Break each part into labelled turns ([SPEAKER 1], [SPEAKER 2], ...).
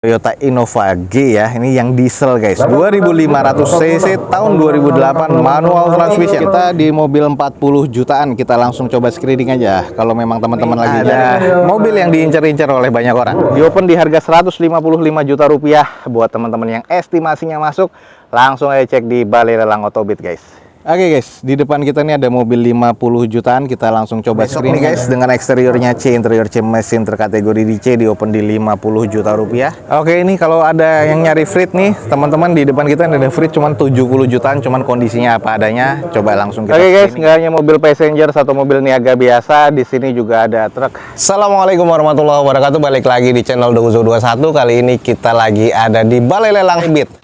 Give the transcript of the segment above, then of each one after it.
[SPEAKER 1] Toyota Innova G ya, ini yang diesel guys, 2500 cc tahun 2008, manual transmission. Kita di mobil 40 jutaan, kita langsung coba screening aja. Kalau memang teman-teman lagi ada mobil yang diincar-incar oleh banyak orang, di open di harga 155 juta rupiah. Buat teman-teman yang estimasinya masuk, langsung aja cek di Balai Lelang Otobit guys. Oke guys, di depan kita nih ada mobil 50 jutaan, kita langsung coba screening guys, dengan eksteriornya C, interior C mesin terkategori di C, di open di 50 juta rupiah. Oke, ini kalau ada yang nyari Frit nih, teman-teman, di depan kita ada Frit cuman 70 jutaan, cuman kondisinya apa adanya. Coba langsung kita. Oke guys, nggak hanya mobil passenger, satu mobil niaga biasa, di sini juga ada truk. Assalamualaikum warahmatullahi wabarakatuh, balik lagi di channel Dozo21. Kali ini kita lagi ada di Balai Lelang Otobit.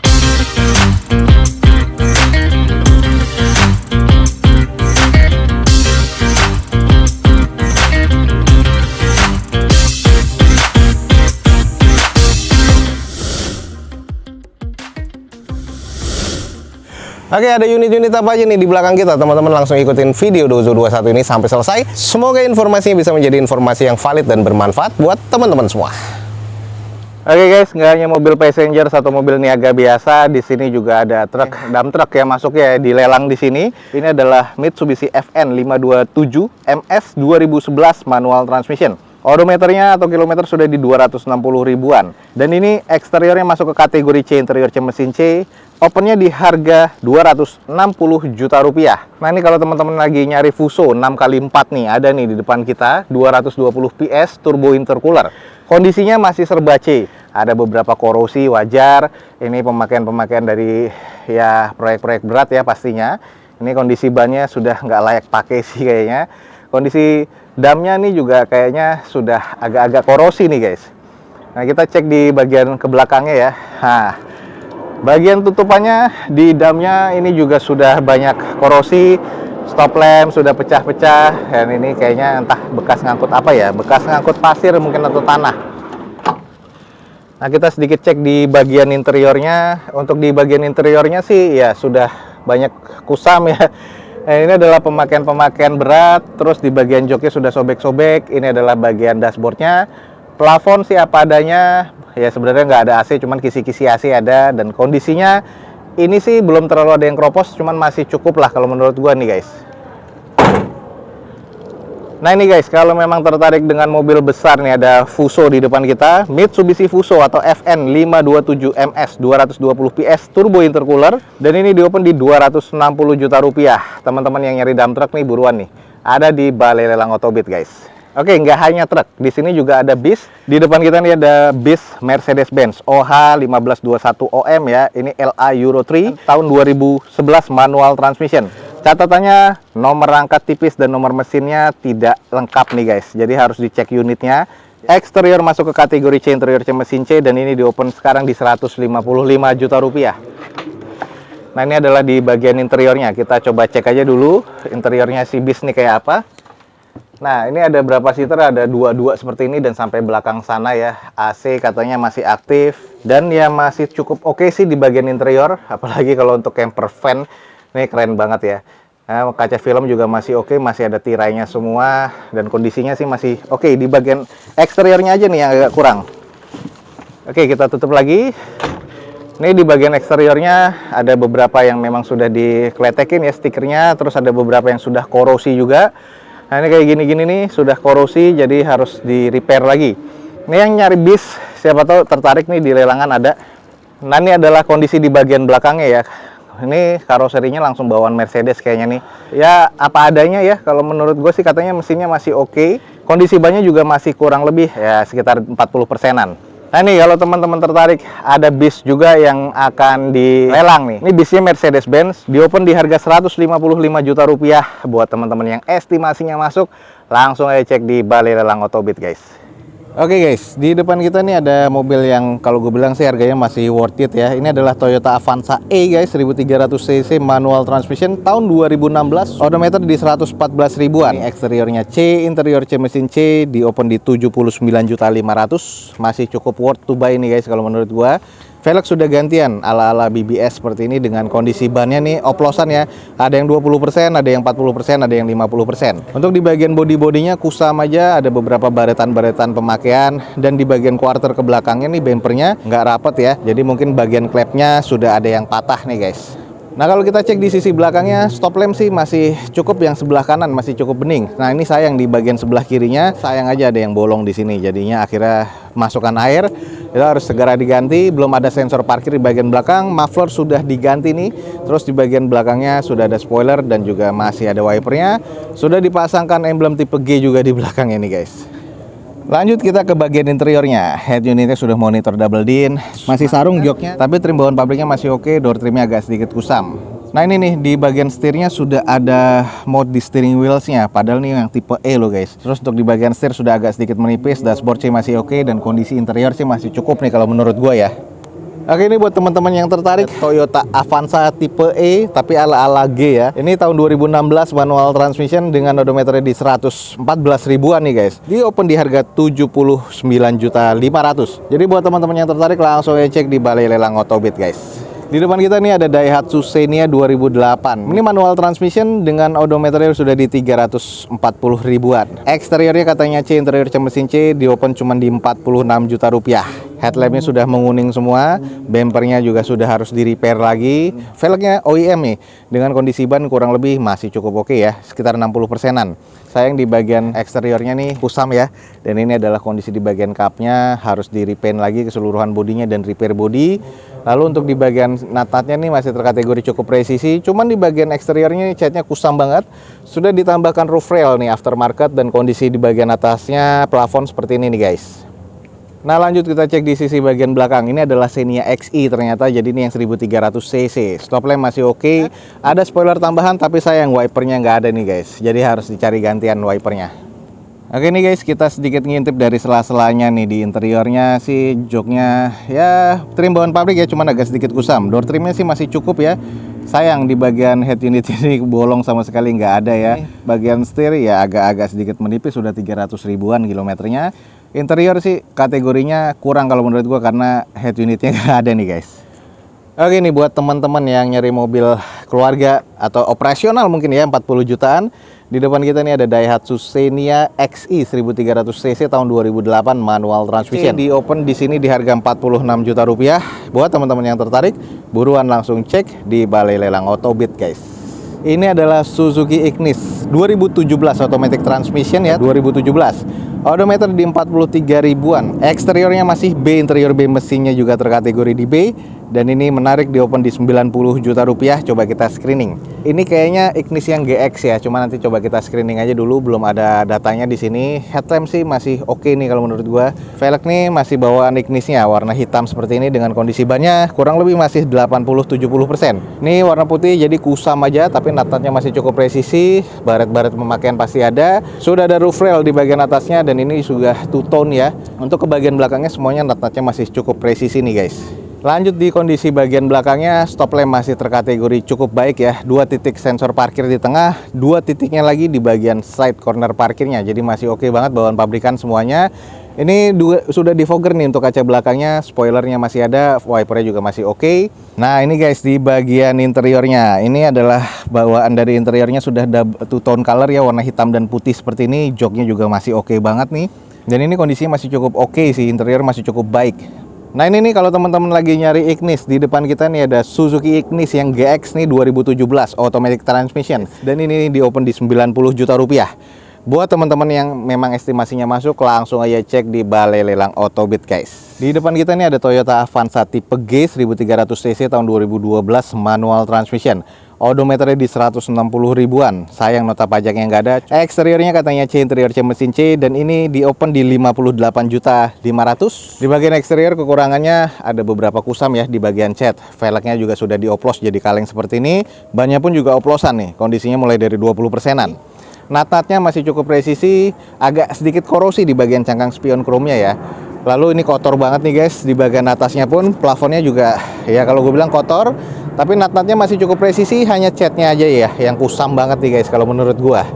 [SPEAKER 1] Oke, ada unit-unit apa aja nih di belakang kita, teman-teman? Langsung ikutin video Dozo21 ini sampai selesai. Semoga informasinya bisa menjadi informasi yang valid dan bermanfaat buat teman-teman semua. Oke guys, nggak hanya mobil passenger, satu mobil niaga biasa, di sini juga ada truk, dump truck ya masuk ya di lelang di sini. Ini adalah Mitsubishi FN 527 MS 2011 manual transmission. Odometernya atau kilometer sudah di 260 ribuan. Dan ini eksteriornya masuk ke kategori C, interior C mesin C. Opennya di harga 260 juta rupiah. Nah ini kalau teman-teman lagi nyari Fuso 6x4 nih, ada nih di depan kita 220 PS turbo intercooler. Kondisinya masih serba C. Ada beberapa korosi wajar. Ini pemakaian dari ya proyek-proyek berat ya pastinya. Ini kondisi bannya sudah nggak layak pakai sih kayaknya. Kondisi damnya nih juga kayaknya sudah agak-agak korosi nih guys. Nah kita cek di bagian ke belakangnya ya. Nah, bagian tutupannya di damnya ini juga sudah banyak korosi. Stop lamp sudah pecah-pecah. Dan ini kayaknya entah bekas ngangkut apa ya, bekas ngangkut pasir mungkin atau tanah. Nah kita sedikit cek di bagian interiornya. Untuk di bagian interiornya sih ya sudah banyak kusam ya. Nah, ini adalah pemakaian berat. Terus di bagian joknya sudah sobek-sobek. Ini adalah bagian dashboardnya. Plafon sih apa adanya. Ya sebenarnya nggak ada AC, cuman kisi-kisi AC ada. Dan kondisinya ini sih belum terlalu ada yang kropos, cuman masih cukup lah kalau menurut gua nih guys. Nah ini guys, kalau memang tertarik dengan mobil besar nih, ada Fuso di depan kita, Mitsubishi Fuso atau FN 527 MS 220 PS turbo intercooler, dan ini di open di 260 juta rupiah. Teman-teman yang nyari dump truck nih buruan nih, ada di Balai Lelang Otobit guys. Oke, nggak hanya truk, di sini juga ada bis. Di depan kita nih ada bis Mercedes-Benz OH 1521 OM ya. Ini LA Euro 3 tahun 2011 manual transmission. Catatannya nomor rangka tipis dan nomor mesinnya tidak lengkap nih guys. Jadi harus dicek unitnya. Eksterior masuk ke kategori C, interior C mesin C, dan ini di open sekarang di 155 juta rupiah. Nah ini adalah di bagian interiornya. Kita coba cek aja dulu interiornya si bis nih kayak apa. Nah ini ada berapa seater, ada dua seperti ini dan sampai belakang sana ya. AC katanya masih aktif dan ya masih cukup oke sih di bagian interior. Apalagi kalau untuk camper van, ini keren banget ya. Nah, kaca film juga masih oke, masih ada tirainya semua dan kondisinya sih masih oke. Di bagian eksteriornya aja nih yang agak kurang. Oke, kita tutup lagi. Ini di bagian eksteriornya ada beberapa yang memang sudah dikletekin ya stikernya, terus ada beberapa yang sudah korosi juga. Nah ini kayak gini-gini nih sudah korosi, jadi harus di repair lagi. Ini yang nyari bis, siapa tahu tertarik nih di lelangan ada. Nah ini adalah kondisi di bagian belakangnya ya. Ini karoserinya langsung bawaan Mercedes kayaknya nih. Ya apa adanya ya, kalau menurut gue sih katanya mesinnya masih oke. Kondisi bannya juga masih kurang lebih ya sekitar 40%-an. Nah nih kalau teman-teman tertarik, ada bis juga yang akan dilelang nih. Ini bisnya Mercedes-Benz, di open di harga 155 juta rupiah. Buat teman-teman yang estimasinya masuk, langsung aja cek di Balai Lelang Otobit guys. Oke guys, di depan kita nih ada mobil yang kalau gue bilang sih harganya masih worth it ya. Ini adalah Toyota Avanza E guys, 1300 cc manual transmission tahun 2016. Odometer di 114 ribuan. Ini eksteriornya C, interior C mesin C, di open di 79.500.000. Masih cukup worth to buy ini guys kalau menurut gua. Velg sudah gantian ala-ala BBS seperti ini dengan kondisi bannya nih oplosan ya. Ada yang 20%, ada yang 40%, ada yang 50%. Untuk di bagian bodi-bodinya kusam aja, ada beberapa baretan-baretan pemakaian, dan di bagian quarter ke belakangnya nih bempernya nggak rapet ya. Jadi mungkin bagian klepnya sudah ada yang patah nih guys. Nah kalau kita cek di sisi belakangnya, stop lamp sih masih cukup, yang sebelah kanan masih cukup bening. Nah ini sayang di bagian sebelah kirinya, sayang aja ada yang bolong di sini. Jadinya akhirnya masukkan air, itu harus segera diganti. Belum ada sensor parkir di bagian belakang, muffler sudah diganti nih. Terus di bagian belakangnya sudah ada spoiler dan juga masih ada wipernya. Sudah dipasangkan emblem tipe G juga di belakang ini guys. Lanjut kita ke bagian interiornya. Head unitnya sudah monitor double din, masih sarung joknya, tapi trim bawaan pabriknya masih oke. Door trimnya agak sedikit kusam. Nah ini nih di bagian setirnya sudah ada mode di steering wheelsnya, padahal nih yang tipe E loh guys. Terus untuk di bagian setir sudah agak sedikit menipis, dashboard sih masih oke, dan kondisi interior sih masih cukup nih kalau menurut gua ya. Oke, ini buat teman-teman yang tertarik Toyota Avanza tipe E tapi ala-ala G ya. Ini tahun 2016, manual transmission dengan odometernya di 114 ribuan nih guys. Di open di harga 79.500.000. Jadi buat teman-teman yang tertarik langsung aja cek di Balai Lelang Otobit guys. Di depan kita nih ada Daihatsu Xenia 2008. Ini manual transmission dengan odometernya sudah di 340 ribuan. Eksteriornya katanya C, interior mesin C, di open cuma di 46 juta rupiah. Headlampnya sudah menguning semua, bempernya juga sudah harus di repair lagi. Velgnya OEM nih, dengan kondisi ban kurang lebih masih cukup oke ya, sekitar 60%-an. Sayang di bagian eksteriornya nih kusam ya, dan ini adalah kondisi di bagian cupnya, harus di repaint lagi keseluruhan bodinya dan repair body. Lalu untuk di bagian natatnya nih masih terkategori cukup presisi, cuman di bagian eksteriornya catnya kusam banget. Sudah ditambahkan roof rail nih aftermarket, dan kondisi di bagian atasnya plafon seperti ini nih guys. Nah lanjut kita cek di sisi bagian belakang. Ini adalah Xenia XI ternyata, jadi ini yang 1300 cc. Stop lamp masih oke. Ada spoiler tambahan tapi sayang wipernya nggak ada nih guys, jadi harus dicari gantian wipernya. Oke nih guys, kita sedikit ngintip dari sela-selanya nih. Di interiornya sih joknya ya trim bawaan pabrik ya, cuman agak sedikit kusam. Door trimnya sih masih cukup ya. Sayang di bagian head unit ini bolong sama sekali nggak ada ya. Bagian setir ya agak-agak sedikit menipis, sudah 300 ribuan kilometernya. Interior sih kategorinya kurang kalau menurut gua, karena head unitnya nggak ada nih guys. Oke nih buat teman-teman yang nyari mobil keluarga atau operasional mungkin ya 40 jutaan. Di depan kita nih ada Daihatsu Xenia XI 1300 cc tahun 2008 manual transmission. Di open di sini di harga 46 juta rupiah. Buat teman-teman yang tertarik, buruan langsung cek di Balai Lelang Otobit guys. Ini adalah Suzuki Ignis 2017 automatic transmission ya, 2017. Odometer di 43 ribuan. Eksteriornya masih B, interior B, mesinnya juga terkategori di B. Dan ini menarik di open di 90 juta rupiah. Coba kita screening. Ini kayaknya Ignis yang GX ya, cuma nanti coba kita screening aja dulu, belum ada datanya di sini. Headlamp sih masih oke nih kalau menurut gua. Velg nih masih bawaan Ignisnya, warna hitam seperti ini dengan kondisi bannya kurang lebih masih 80-70%. Ini warna putih jadi kusam aja, tapi natatnya masih cukup presisi. Baret-baret pemakaian pasti ada. Sudah ada roof rail di bagian atasnya, dan ini sudah two tone ya. Untuk ke bagian belakangnya semuanya natatnya masih cukup presisi nih guys. Lanjut di kondisi bagian belakangnya, stop lamp masih terkategori cukup baik ya. 2 titik sensor parkir di tengah, 2 titiknya lagi di bagian side corner parkirnya. Jadi masih oke banget bawaan pabrikan semuanya. Ini sudah defogger nih untuk kaca belakangnya, spoilernya masih ada, wipernya juga masih oke. Nah ini guys di bagian interiornya, ini adalah bawaan dari interiornya sudah two tone color ya, warna hitam dan putih seperti ini. Joknya juga masih oke banget nih. Dan ini kondisinya masih cukup oke sih, interior masih cukup baik. Nah ini nih kalau teman-teman lagi nyari Ignis, di depan kita nih ada Suzuki Ignis yang GX nih 2017 automatic transmission, dan ini di open di 90 juta rupiah. Buat teman-teman yang memang estimasinya masuk, langsung aja cek di Balai Lelang Otobit guys. Di depan kita nih ada Toyota Avanza tipe G 1300 cc tahun 2012 manual transmission. Odometernya di 160 ribuan. Sayang nota pajaknya nggak ada. Eksteriornya katanya C, interior C mesin C, dan ini di open di 58.500.000. Di bagian eksterior kekurangannya ada beberapa kusam ya di bagian cat. Velgnya juga sudah dioplos jadi kaleng seperti ini. Bannya pun juga oplosan nih. Kondisinya mulai dari 20%-an. Natatnya masih cukup presisi, agak sedikit korosi di bagian cangkang spion chrome-nya ya. Lalu ini kotor banget nih guys, di bagian atasnya pun plafonnya juga ya kalau gue bilang kotor, tapi nat-natnya masih cukup presisi, hanya catnya aja ya yang kusam banget nih guys kalau menurut gua.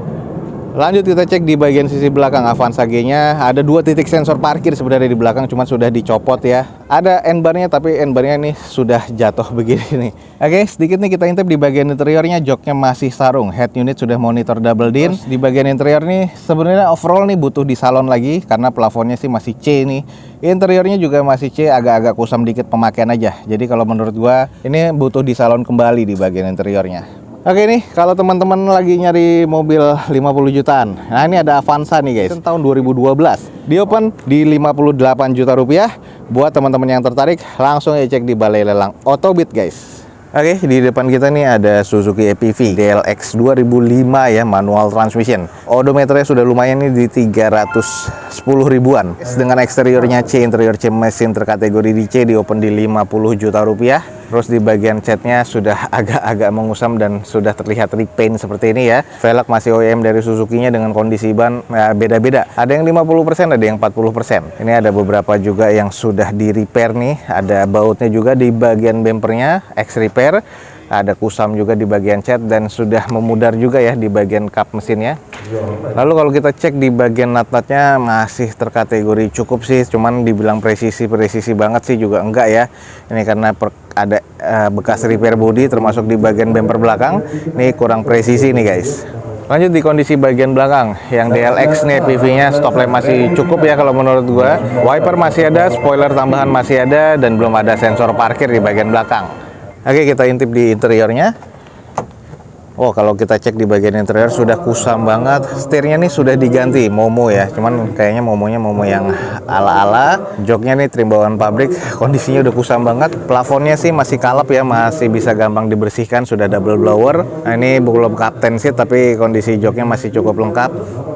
[SPEAKER 1] Lanjut kita cek di bagian sisi belakang Avanza G-nya. Ada 2 titik sensor parkir sebenarnya di belakang, cuman sudah dicopot ya. Ada N-bar-nya, tapi N-bar-nya nih sudah jatuh begini nih. Oke, sedikit nih kita intip di bagian interiornya. Joknya masih sarung, head unit sudah monitor double din. Di bagian interior nih sebenarnya overall nih butuh di salon lagi, karena plafonnya sih masih C nih. Interiornya juga masih C, agak-agak kusam dikit pemakaian aja. Jadi kalau menurut gua ini butuh di salon kembali di bagian interiornya. Oke nih, kalau teman-teman lagi nyari mobil 50 jutaan. Nah, ini ada Avanza nih guys, tahun 2012. Di open di 58 juta rupiah. Buat teman-teman yang tertarik, langsung aja cek di Balai Lelang Autobit guys. Oke, di depan kita nih ada Suzuki EPV DLX 2005 ya, manual transmission. Odometernya sudah lumayan nih di 310 ribuan. Dengan eksteriornya C, interior C, mesin terkategori di C, di open di 50 juta rupiah. Terus di bagian catnya sudah agak-agak mengusam dan sudah terlihat repaint seperti ini ya. Velg masih OEM dari Suzuki-nya dengan kondisi ban beda-beda. Ada yang 50%, ada yang 40%. Ini ada beberapa juga yang sudah di repair nih. Ada bautnya juga di bagian bempernya, X repair. Ada kusam juga di bagian cat dan sudah memudar juga ya di bagian kap mesinnya. Lalu kalau kita cek di bagian nut-nutnya masih terkategori cukup sih, cuman dibilang presisi banget sih juga enggak ya. Ini karena ada bekas repair body termasuk di bagian bumper belakang. Ini kurang presisi nih guys. Lanjut di kondisi bagian belakang, yang DLX nih PV-nya stop lamp masih cukup ya kalau menurut gua. Wiper masih ada, spoiler tambahan masih ada, dan belum ada sensor parkir di bagian belakang. Oke, kita intip di interiornya. Oh, kalau kita cek di bagian interior sudah kusam banget. Setirnya nih sudah diganti Momo ya. Cuman kayaknya Momonya Momo yang ala-ala. Joknya nih trim bawaan pabrik. Kondisinya udah kusam banget. Plafonnya sih masih kalap ya, masih bisa gampang dibersihkan. Sudah double blower. Nah, ini belum captain seat tapi kondisi joknya masih cukup lengkap.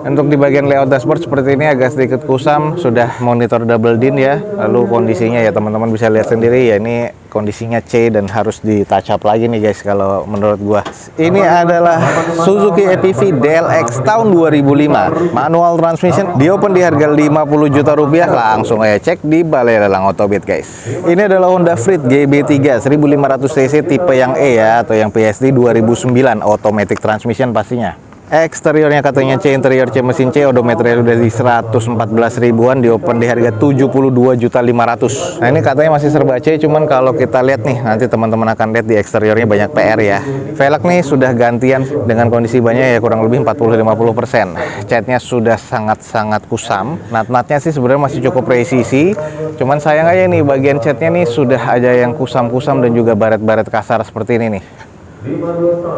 [SPEAKER 1] Untuk di bagian layout dashboard seperti ini agak sedikit kusam. Sudah monitor double din ya. Lalu kondisinya ya teman-teman bisa lihat sendiri ya, ini kondisinya C dan harus di touch up lagi nih guys kalau menurut gua. Ini adalah Suzuki EPV DLX tahun 2005 manual transmission, di open di harga 50 juta rupiah. Langsung aja cek di Balai Lelang Autobit guys. Ini adalah Honda Freed GB3 1500 cc tipe yang E ya, atau yang PSD 2009 automatic transmission pastinya. Eksteriornya katanya C, interior C, mesin C, odometernya udah di 114 ribuan, di open di harga 72.500.000. Nah, ini katanya masih serba C, cuman kalau kita lihat nih, nanti teman-teman akan lihat di eksteriornya banyak PR ya. Velg nih sudah gantian dengan kondisi banyak ya, kurang lebih 40-50%. Catnya sudah sangat-sangat kusam. Nut-nutnya sih sebenarnya masih cukup presisi, cuman sayang aja nih bagian catnya nih sudah aja yang kusam-kusam dan juga baret-baret kasar seperti ini nih.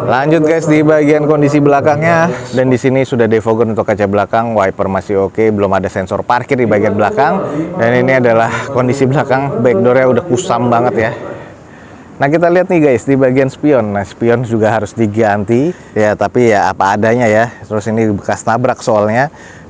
[SPEAKER 1] Lanjut guys di bagian kondisi belakangnya, dan di sini sudah defogger untuk kaca belakang, wiper masih oke, belum ada sensor parkir di bagian belakang, dan ini adalah kondisi belakang, backdoornya udah kusam banget ya. Nah, kita lihat nih guys di bagian spion. Nah, spion juga harus diganti ya, tapi ya apa adanya ya. Terus ini bekas nabrak soalnya.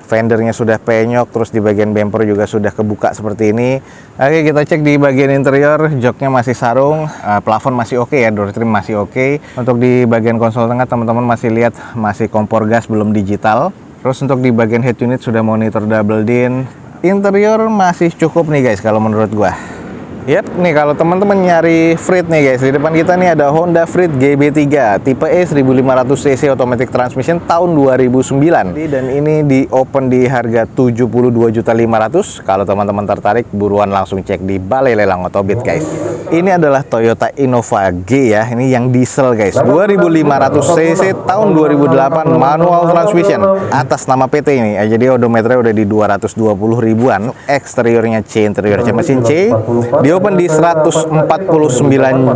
[SPEAKER 1] Fendernya sudah penyok, terus di bagian bumper juga sudah kebuka seperti ini. Oke, kita cek di bagian interior, joknya masih sarung, plafon masih oke ya, door trim masih oke. Untuk di bagian konsol tengah teman-teman masih lihat masih kompor gas belum digital. Terus untuk di bagian head unit sudah monitor double din. Interior masih cukup nih guys kalau menurut gua. Yap, nih kalau teman-teman nyari Freed nih guys, di depan kita nih ada Honda Freed GB3 tipe E 1500 cc automatic transmission tahun 2009. Dan ini di open di harga 72.500.000. Kalau teman-teman tertarik, buruan langsung cek di Balai Lelang Autobit guys. Ini adalah Toyota Innova G ya, ini yang diesel guys, 2500 cc tahun 2008 manual transmission atas nama PT ini. Jadi odometernya udah di 220 ribuan. Eksteriornya C, interior C, mesin C. Di open di 149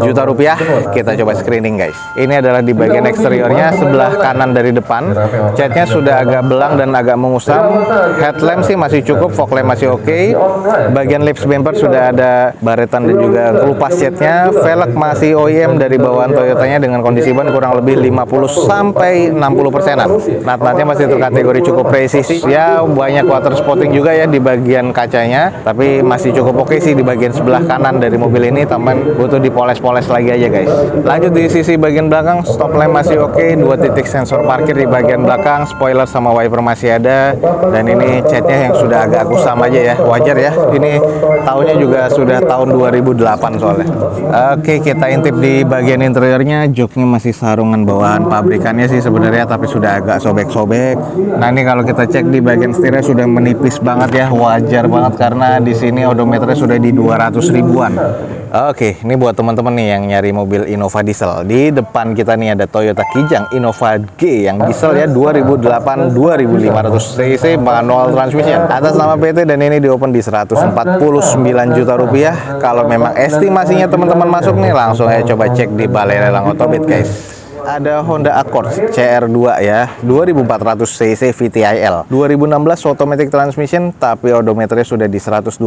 [SPEAKER 1] juta rupiah. Kita coba screening guys. Ini adalah di bagian eksteriornya sebelah kanan dari depan. Catnya sudah agak belang dan agak mengusam. Headlamp sih masih cukup, fog lamp masih oke. Bagian lips bumper sudah ada baretan dan juga kelupas catnya. Velg masih OEM dari bawaan Toyotanya dengan kondisi ban kurang lebih 50 sampai 60%-an. Nut-nutnya masih terkategori cukup presisi ya, banyak water spotting juga ya di bagian kacanya, tapi masih cukup oke sih di bagian sebelah kanan dari mobil ini, teman butuh dipoles-poles lagi aja guys. Lanjut di sisi bagian belakang, stop lamp masih oke, 2 titik sensor parkir di bagian belakang, spoiler sama wiper masih ada, dan ini catnya yang sudah agak kusam aja ya, wajar ya, ini tahunnya juga sudah tahun 2008 soalnya. Oke, kita intip di bagian interiornya, joknya masih sarungan bawahan pabrikannya sih sebenarnya, tapi sudah agak sobek-sobek. Nah ini kalau kita cek di bagian setirnya sudah menipis banget ya, wajar banget karena di sini odometernya sudah di 200 ribuan. Oke, ini buat teman-teman nih yang nyari mobil Innova diesel. Di depan kita nih ada Toyota Kijang Innova G yang diesel ya, 2008 2500 cc manual transmission atas nama PT, dan ini diopen di 149 juta rupiah. Kalau memang estimasinya teman-teman masuk nih, langsung aja coba cek di Balai Lelang Otobit guys. Ada Honda Accord CR2 ya, 2400 cc VTIL, 2016 automatic transmission, tapi odometernya sudah di 125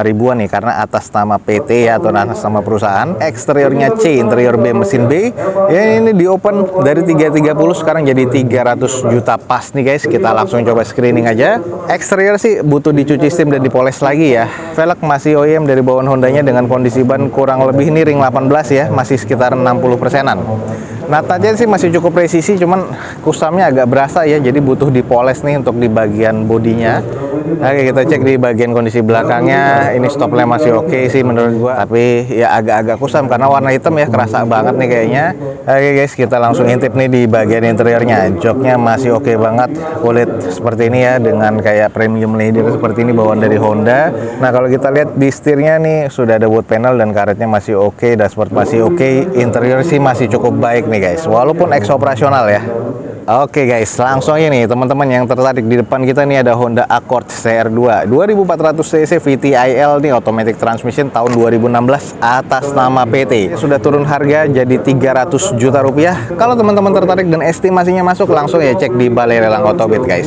[SPEAKER 1] ribuan nih karena atas nama PT ya, atau atas nama perusahaan. Eksteriornya C, interior B, mesin B. Ya ini di open dari 330 sekarang jadi 300 juta pas nih guys. Kita langsung coba screening aja. Eksterior sih butuh dicuci steam dan dipoles lagi ya. Velg masih OEM dari bawaan Hondanya dengan kondisi ban kurang lebih ini ring 18 ya, masih sekitar 60%-an. Natanya sih masih cukup presisi, cuman kusamnya agak berasa ya, jadi butuh dipoles nih untuk di bagian bodinya. Oke, kita cek di bagian kondisi belakangnya, ini stop lamp masih oke sih menurut gua, tapi ya agak-agak kusam karena warna hitam ya, kerasa banget nih kayaknya. Oke guys, kita langsung intip nih di bagian interiornya. Joknya masih oke banget, kulit seperti ini ya, dengan kayak premium leather seperti ini bawaan dari Honda. Nah kalau kita lihat di setirnya nih sudah ada wood panel dan karetnya masih oke, dashboard masih oke, interior sih masih cukup baik nih guys, walaupun ex operasional ya. Oke guys, langsung aja nih teman-teman yang tertarik, di depan kita nih ada Honda Accord CR2 2400 cc VTIL nih, automatic transmission tahun 2016 atas nama PT. Sudah turun harga jadi 300 juta rupiah. Kalau teman-teman tertarik dan estimasinya masuk, langsung ya cek di Balai Lelang Otobit guys.